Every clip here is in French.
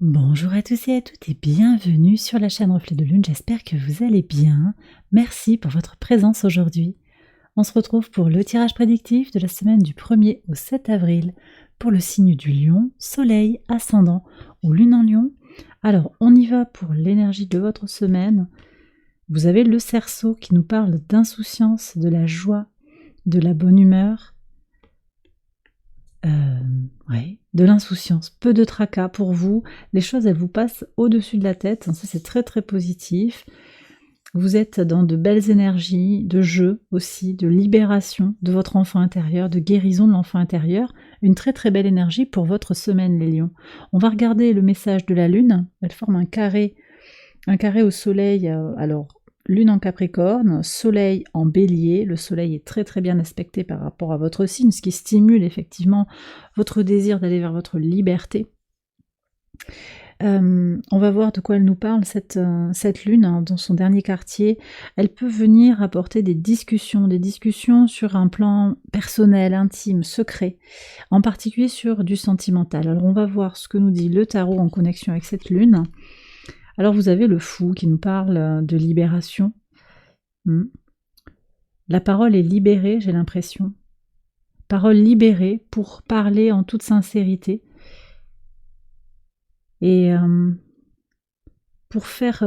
Bonjour à tous et à toutes et bienvenue sur la chaîne Reflet de Lune, j'espère que vous allez bien. Merci pour votre présence aujourd'hui. On se retrouve pour le tirage prédictif de la semaine du 1er au 7 avril pour le signe du Lion, Soleil, Ascendant ou Lune en Lion. Alors on y va pour l'énergie de votre semaine. Vous avez le Cerceau qui nous parle d'insouciance, de la joie, de la bonne humeur. De l'insouciance, peu de tracas pour vous, les choses elles vous passent au-dessus de la tête, ça c'est très très positif. Vous êtes dans de belles énergies, de jeu aussi, de libération de votre enfant intérieur, de guérison de l'enfant intérieur, une très très belle énergie pour votre semaine les lions. On va regarder le message de la lune, elle forme un carré au soleil, alors Lune en Capricorne, Soleil en Bélier. Le Soleil est très très bien aspecté par rapport à votre signe, ce qui stimule effectivement votre désir d'aller vers votre liberté. On va voir de quoi elle nous parle, cette lune, hein, dans son dernier quartier. Elle peut venir apporter des discussions sur un plan personnel, intime, secret, en particulier sur du sentimental. Alors on va voir ce que nous dit le tarot en connexion avec cette lune. Alors vous avez le Fou qui nous parle de libération. La parole est libérée, j'ai l'impression. Parole libérée pour parler en toute sincérité. Et pour faire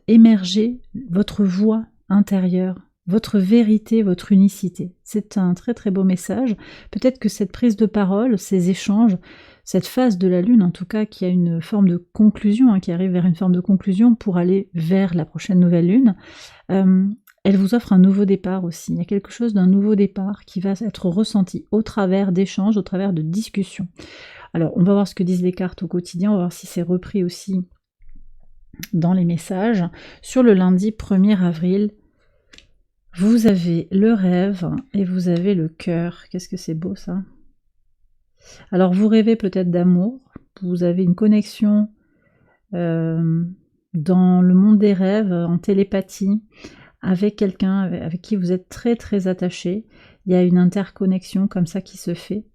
émerger votre voix intérieure, votre vérité, votre unicité. C'est un très très beau message. Peut-être que cette prise de parole, ces échanges, cette phase de la lune en tout cas qui a une forme de conclusion, hein, qui arrive vers une forme de conclusion pour aller vers la prochaine nouvelle lune, elle vous offre un nouveau départ aussi. Il y a quelque chose d'un nouveau départ qui va être ressenti au travers d'échanges, au travers de discussions. Alors on va voir ce que disent les cartes au quotidien, on va voir si c'est repris aussi dans les messages. Sur le lundi 1er avril, vous avez le rêve et vous avez le cœur. Qu'est-ce que c'est beau ça! Alors vous rêvez peut-être d'amour, vous avez une connexion dans le monde des rêves, en télépathie, avec quelqu'un avec qui vous êtes très très attaché. Il y a une interconnexion comme ça qui se fait.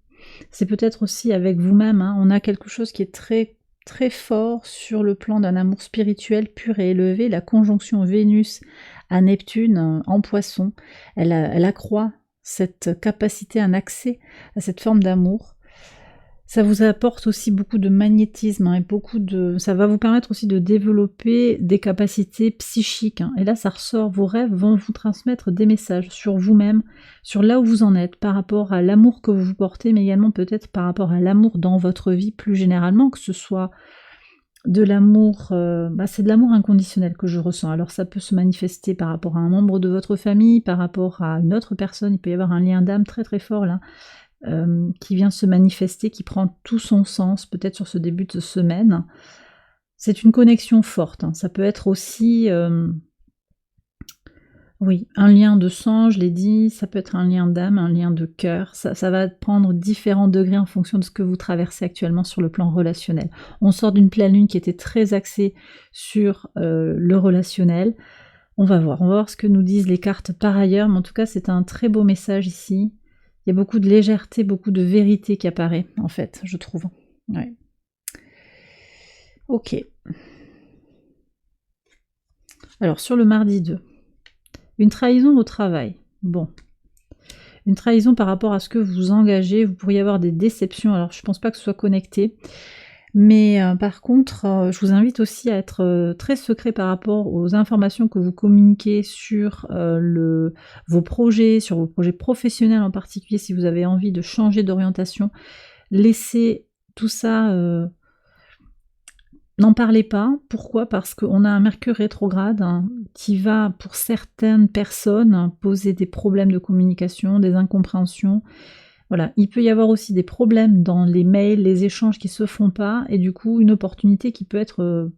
C'est peut-être aussi avec vous-même, hein. On a quelque chose qui est très très fort sur le plan d'un amour spirituel pur et élevé. La conjonction Vénus à Neptune en Poisson, elle accroît cette capacité, un accès à cette forme d'amour. Ça vous apporte aussi beaucoup de magnétisme, hein, et ça va vous permettre aussi de développer des capacités psychiques, hein. Et là ça ressort, vos rêves vont vous transmettre des messages sur vous-même, sur là où vous en êtes, par rapport à l'amour que vous vous portez, mais également peut-être par rapport à l'amour dans votre vie plus généralement, que ce soit de l'amour, c'est de l'amour inconditionnel que je ressens. Alors ça peut se manifester par rapport à un membre de votre famille, par rapport à une autre personne, il peut y avoir un lien d'âme très très fort là, qui vient se manifester, qui prend tout son sens peut-être sur ce début de semaine. C'est une connexion forte, hein. Ça peut être aussi oui, un lien de sang, je l'ai dit, ça peut être un lien d'âme, un lien de cœur, ça va prendre différents degrés en fonction de ce que vous traversez actuellement sur le plan relationnel. On sort d'une pleine lune qui était très axée sur le relationnel. On va voir ce que nous disent les cartes par ailleurs, mais en tout cas c'est un très beau message ici. Il y a beaucoup de légèreté, beaucoup de vérité qui apparaît, en fait, je trouve. Ouais. Ok. Alors, sur le mardi 2, une trahison au travail. Bon. Une trahison par rapport à ce que vous engagez, vous pourriez avoir des déceptions, alors je ne pense pas que ce soit connecté, mais par contre, je vous invite aussi à être très secret par rapport aux informations que vous communiquez sur vos projets, sur vos projets professionnels en particulier, si vous avez envie de changer d'orientation. Laissez tout ça, n'en parlez pas. Pourquoi? Parce qu'on a un Mercure rétrograde, hein, qui va, pour certaines personnes, poser des problèmes de communication, des incompréhensions. Voilà, il peut y avoir aussi des problèmes dans les mails, les échanges qui se font pas, et du coup une opportunité qui peut être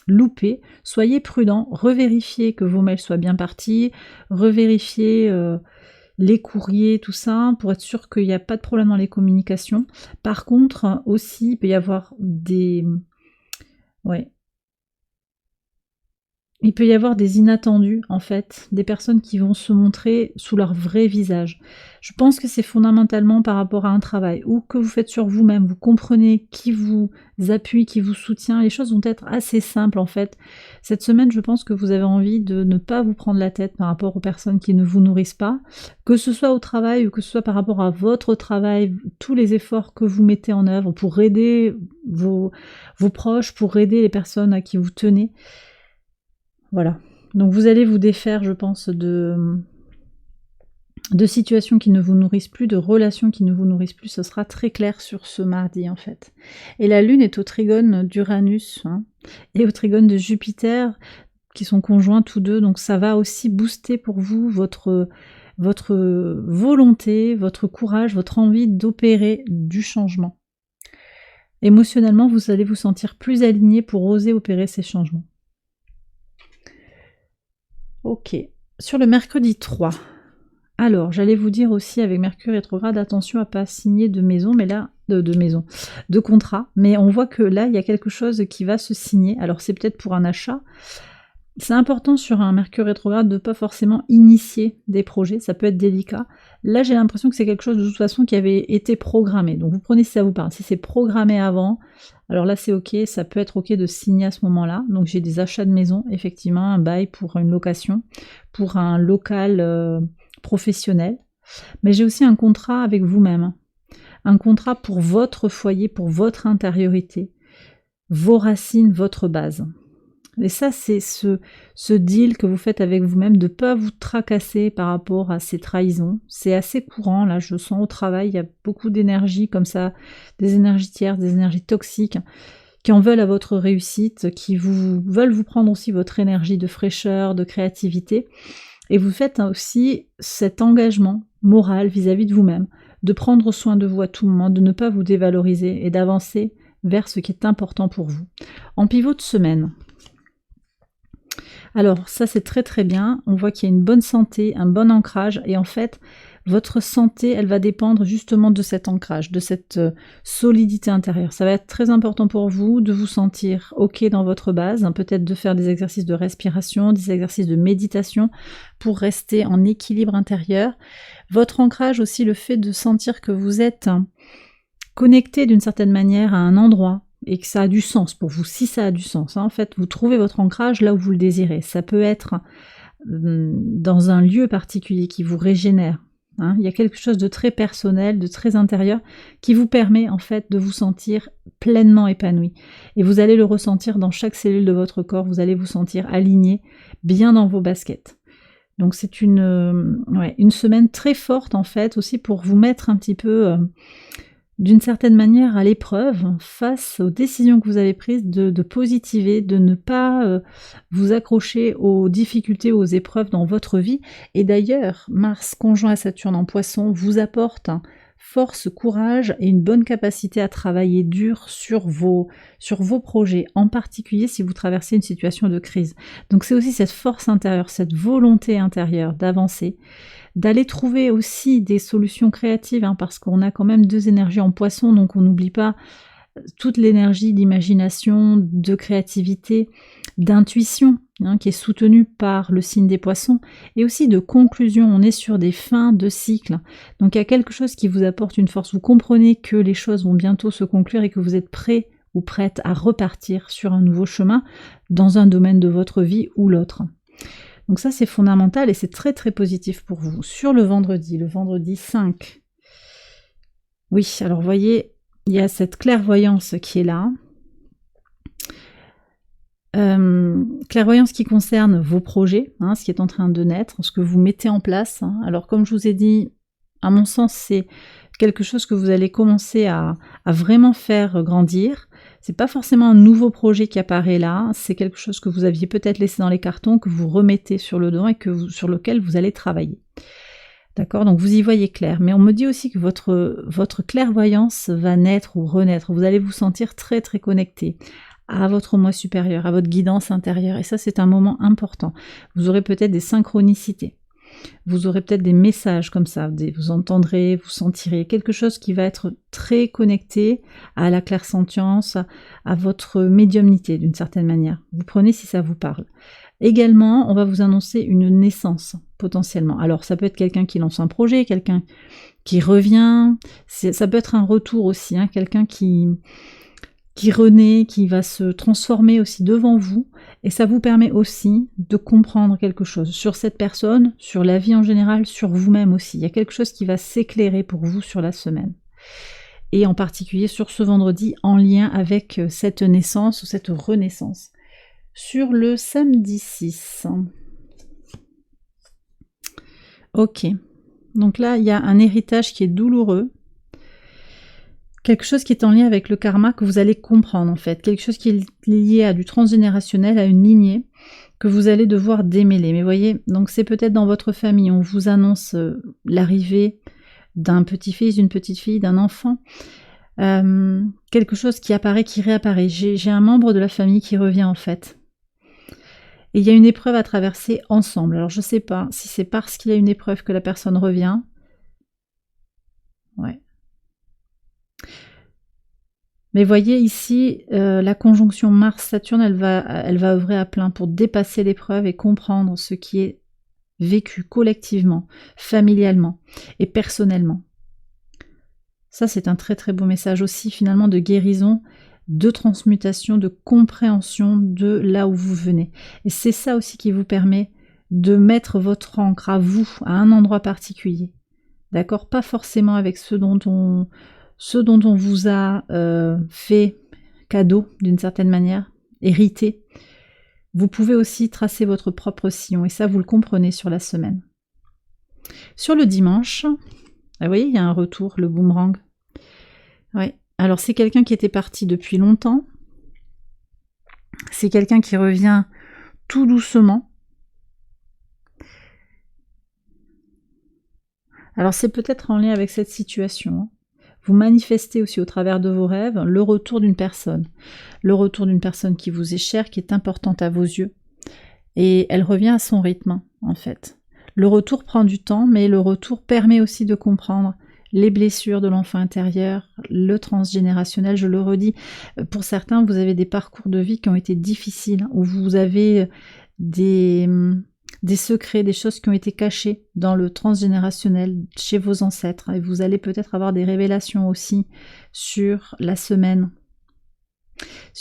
loupée. Soyez prudents, revérifiez que vos mails soient bien partis, revérifiez les courriers, tout ça, pour être sûr qu'il n'y a pas de problème dans les communications. Par contre, aussi, il peut y avoir des... Ouais. il peut y avoir des inattendus, en fait, des personnes qui vont se montrer sous leur vrai visage. Je pense que c'est fondamentalement par rapport à un travail ou que vous faites sur vous-même, vous comprenez qui vous appuie, qui vous soutient. Les choses vont être assez simples, en fait. Cette semaine, je pense que vous avez envie de ne pas vous prendre la tête par rapport aux personnes qui ne vous nourrissent pas, que ce soit au travail ou que ce soit par rapport à votre travail, tous les efforts que vous mettez en œuvre pour aider vos proches, pour aider les personnes à qui vous tenez. Voilà. Donc vous allez vous défaire, je pense, de situations qui ne vous nourrissent plus, de relations qui ne vous nourrissent plus. Ce sera très clair sur ce mardi, en fait. Et la Lune est au trigone d'Uranus et au trigone de Jupiter, qui sont conjoints tous deux. Donc ça va aussi booster pour vous votre volonté, votre courage, votre envie d'opérer du changement. Émotionnellement, vous allez vous sentir plus aligné pour oser opérer ces changements. Ok, sur le mercredi 3. Alors, j'allais vous dire aussi avec Mercure rétrograde, attention à pas signer de maison, mais là, de contrat. Mais on voit que là, il y a quelque chose qui va se signer. Alors, c'est peut-être pour un achat. C'est important sur un Mercure rétrograde de pas forcément initier des projets, ça peut être délicat. Là, j'ai l'impression que c'est quelque chose de toute façon qui avait été programmé. Donc vous prenez si ça vous parle. Si c'est programmé avant, alors là c'est ok, ça peut être ok de signer à ce moment-là. Donc j'ai des achats de maison, effectivement, un bail pour une location, pour un local professionnel. Mais j'ai aussi un contrat avec vous-même. Un contrat pour votre foyer, pour votre intériorité, vos racines, votre base. Et ça, c'est ce deal que vous faites avec vous-même, de ne pas vous tracasser par rapport à ces trahisons. C'est assez courant, là, je sens au travail, il y a beaucoup d'énergie comme ça, des énergies tierces, des énergies toxiques, qui en veulent à votre réussite, qui veulent vous prendre aussi votre énergie de fraîcheur, de créativité. Et vous faites aussi cet engagement moral vis-à-vis de vous-même, de prendre soin de vous à tout moment, de ne pas vous dévaloriser et d'avancer vers ce qui est important pour vous. En pivot de semaine, alors ça c'est très très bien, on voit qu'il y a une bonne santé, un bon ancrage, et en fait votre santé elle va dépendre justement de cet ancrage, de cette solidité intérieure. Ça va être très important pour vous de vous sentir ok dans votre base, peut-être de faire des exercices de respiration, des exercices de méditation pour rester en équilibre intérieur. Votre ancrage aussi, le fait de sentir que vous êtes connecté d'une certaine manière à un endroit, et que ça a du sens pour vous, si ça a du sens. En fait, vous trouvez votre ancrage là où vous le désirez. Ça peut être dans un lieu particulier qui vous régénère. Il y a quelque chose de très personnel, de très intérieur, qui vous permet en fait de vous sentir pleinement épanoui. Et vous allez le ressentir dans chaque cellule de votre corps, vous allez vous sentir aligné, bien dans vos baskets. Donc c'est une semaine très forte en fait, aussi pour vous mettre un petit peu d'une certaine manière à l'épreuve face aux décisions que vous avez prises, de positiver, de ne pas vous accrocher aux difficultés, aux épreuves dans votre vie. Et d'ailleurs, Mars conjoint à Saturne en Poisson vous apporte force, courage et une bonne capacité à travailler dur sur vos projets, en particulier si vous traversez une situation de crise. Donc c'est aussi cette force intérieure, cette volonté intérieure d'avancer, d'aller trouver aussi des solutions créatives, parce qu'on a quand même 2 énergies en Poisson, donc on n'oublie pas toute l'énergie d'imagination, de créativité, d'intuition, qui est soutenue par le signe des Poissons, et aussi de conclusion. On est sur des fins de cycle, donc il y a quelque chose qui vous apporte une force. Vous comprenez que les choses vont bientôt se conclure et que vous êtes prêt ou prête à repartir sur un nouveau chemin dans un domaine de votre vie ou l'autre. Donc ça c'est fondamental et c'est très très positif pour vous. Sur le vendredi 5. Oui, alors vous voyez, il y a cette clairvoyance qui est là. Clairvoyance qui concerne vos projets, ce qui est en train de naître, ce que vous mettez en place. Alors comme je vous ai dit, à mon sens c'est quelque chose que vous allez commencer à vraiment faire grandir. C'est pas forcément un nouveau projet qui apparaît là, c'est quelque chose que vous aviez peut-être laissé dans les cartons, que vous remettez sur le dos et sur lequel vous allez travailler. D'accord, donc vous y voyez clair. Mais on me dit aussi que votre clairvoyance va naître ou renaître. Vous allez vous sentir très très connecté à votre moi supérieur, à votre guidance intérieure. Et ça, c'est un moment important. Vous aurez peut-être des synchronicités. Vous aurez peut-être des messages comme ça. Vous entendrez, vous sentirez quelque chose qui va être très connecté à la clairsentience, à votre médiumnité d'une certaine manière. Vous prenez si ça vous parle. Également, on va vous annoncer une naissance, potentiellement. Alors, ça peut être quelqu'un qui lance un projet, quelqu'un qui revient, ça peut être un retour aussi, hein, quelqu'un qui renaît, qui va se transformer aussi devant vous, et ça vous permet aussi de comprendre quelque chose sur cette personne, sur la vie en général, sur vous-même aussi. Il y a quelque chose qui va s'éclairer pour vous sur la semaine. Et en particulier sur ce vendredi en lien avec cette naissance ou cette renaissance. Sur le samedi 6. Ok. Donc là, il y a un héritage qui est douloureux. Quelque chose qui est en lien avec le karma que vous allez comprendre en fait. Quelque chose qui est lié à du transgénérationnel, à une lignée que vous allez devoir démêler. Mais voyez, donc c'est peut-être dans votre famille, on vous annonce l'arrivée d'un petit-fils, d'une petite-fille, d'un enfant. Quelque chose qui apparaît, qui réapparaît. J'ai un membre de la famille qui revient en fait. Et il y a une épreuve à traverser ensemble. Alors je ne sais pas si c'est parce qu'il y a une épreuve que la personne revient. Ouais. Mais voyez ici, la conjonction Mars-Saturne, elle va œuvrer à plein pour dépasser l'épreuve et comprendre ce qui est vécu collectivement, familialement et personnellement. Ça, c'est un très très beau message aussi finalement de guérison, de transmutation, de compréhension de là où vous venez. Et c'est ça aussi qui vous permet de mettre votre ancre à vous, à un endroit particulier. D'accord? Pas forcément avec ce dont on vous a fait cadeau d'une certaine manière, hérité. Vous pouvez aussi tracer votre propre sillon et ça vous le comprenez sur la semaine. Sur le dimanche, vous voyez, il y a un retour, le boomerang. Ouais. Alors c'est quelqu'un qui était parti depuis longtemps. C'est quelqu'un qui revient tout doucement. Alors c'est peut-être en lien avec cette situation. Vous manifestez aussi au travers de vos rêves le retour d'une personne. Le retour d'une personne qui vous est chère, qui est importante à vos yeux. Et elle revient à son rythme, en fait. Le retour prend du temps, mais le retour permet aussi de comprendre les blessures de l'enfant intérieur, le transgénérationnel, je le redis. Pour certains, vous avez des parcours de vie qui ont été difficiles, où vous avez des secrets, des choses qui ont été cachées dans le transgénérationnel chez vos ancêtres. Et vous allez peut-être avoir des révélations aussi sur la semaine,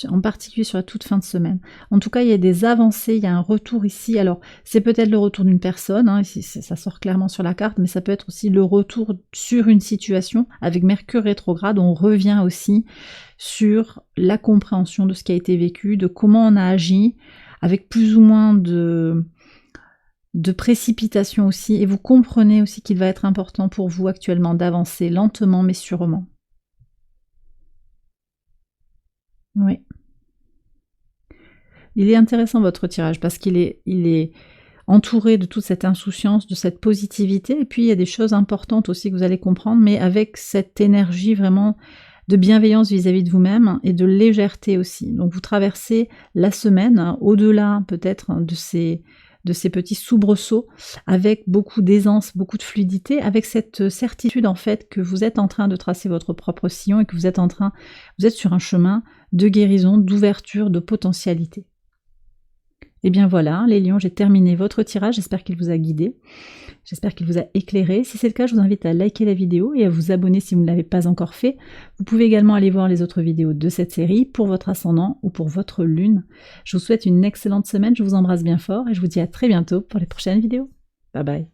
en particulier sur la toute fin de semaine. En tout cas, il y a des avancées, il y a un retour ici. Alors, c'est peut-être le retour d'une personne, hein, ici, ça sort clairement sur la carte, mais ça peut être aussi le retour sur une situation. Avec Mercure rétrograde, on revient aussi sur la compréhension de ce qui a été vécu, de comment on a agi, avec plus ou moins de précipitation aussi. Et vous comprenez aussi qu'il va être important pour vous actuellement d'avancer lentement mais sûrement. Oui. Il est intéressant votre tirage parce qu'il est entouré de toute cette insouciance, de cette positivité, et puis il y a des choses importantes aussi que vous allez comprendre, mais avec cette énergie vraiment de bienveillance vis-à-vis de vous-même et de légèreté aussi. Donc vous traversez la semaine, au-delà peut-être de ces petits soubresauts, avec beaucoup d'aisance, beaucoup de fluidité, avec cette certitude en fait que vous êtes en train de tracer votre propre sillon et que vous êtes sur un chemin de guérison, d'ouverture, de potentialité. Et bien voilà, les lions, j'ai terminé votre tirage, j'espère qu'il vous a guidé, j'espère qu'il vous a éclairé. Si c'est le cas, je vous invite à liker la vidéo et à vous abonner si vous ne l'avez pas encore fait. Vous pouvez également aller voir les autres vidéos de cette série pour votre ascendant ou pour votre lune. Je vous souhaite une excellente semaine, je vous embrasse bien fort et je vous dis à très bientôt pour les prochaines vidéos. Bye bye.